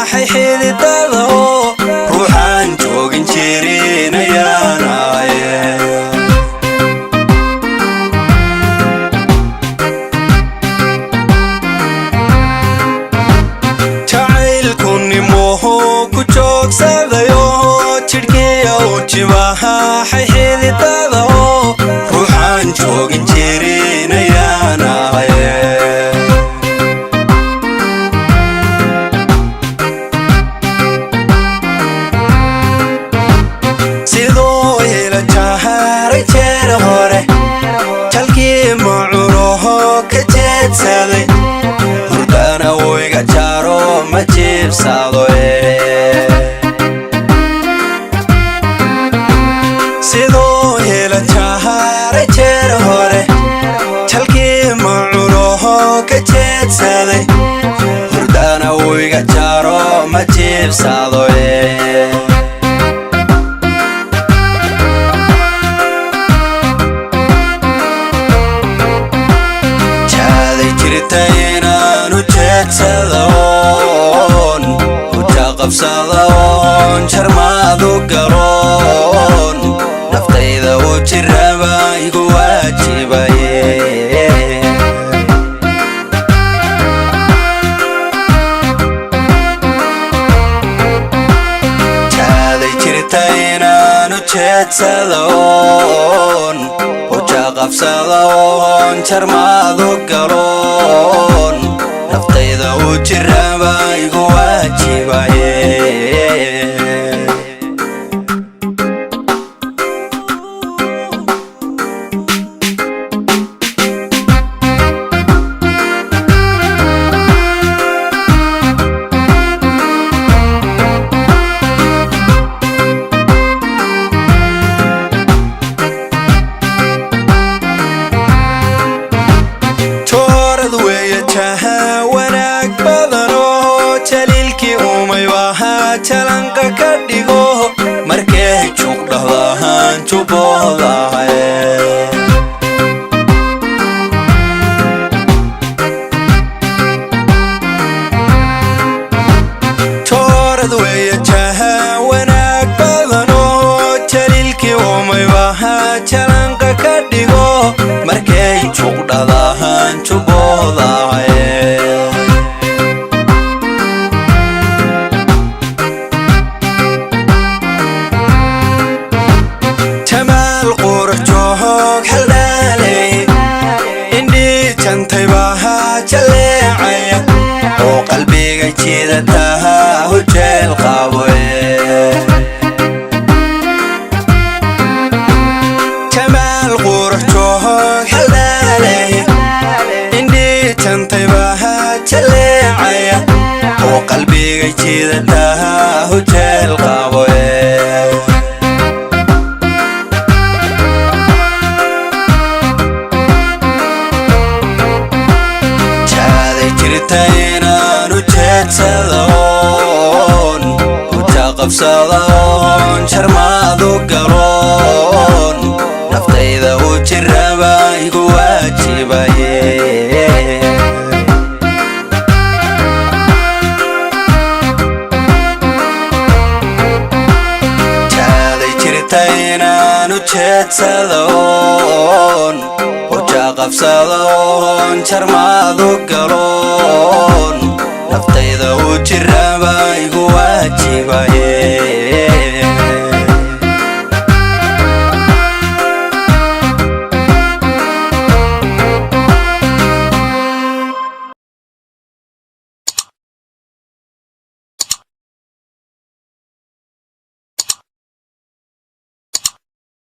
حيدادو روحان جوجن جيرين ياناي جعيلكوني موهو كجوج سادايو جيركيا وجباها حيدادو روحان جوجن جيرين ياناي hurdana wayga jaro ma jiibsado sidoo hela jahare jeer hore jalkii macuroho ka jeedsaday hurdana wayga jaro ma jiibsado سلون وجاقب سلون شرمادو قرون نفتي ذا وجربا يقواجي بايه جادي جرتينا نجد سلون وجاقب سلون شرمادو قرون naftayda uu jiraba igu waajibaye toorad weeye jaha wanaag badano jaliilkii umay wahaa jalanqa ka dhigo markay juuq dhahdahaan juboodahay toorad weeye jaha wanaag badano jaliilkii umay wahaa jalanqa ka dhigo markay juuq dhahdahaan juboodahay qalbiga jeedataha hojeel qaboe jamaal qurux joog halaalay indhi jantay baha jaleecaya oo qalbiga jeedataha hojeel qaboe jaaday jirtayna سلون وجاقب سلون شرمادو قرون نفتيدا وجربا يقو واجبايه جادي جرتينا نجد سلون وجاقب سلون شرمادو قرون naftayda uu jiraba igu waajibaye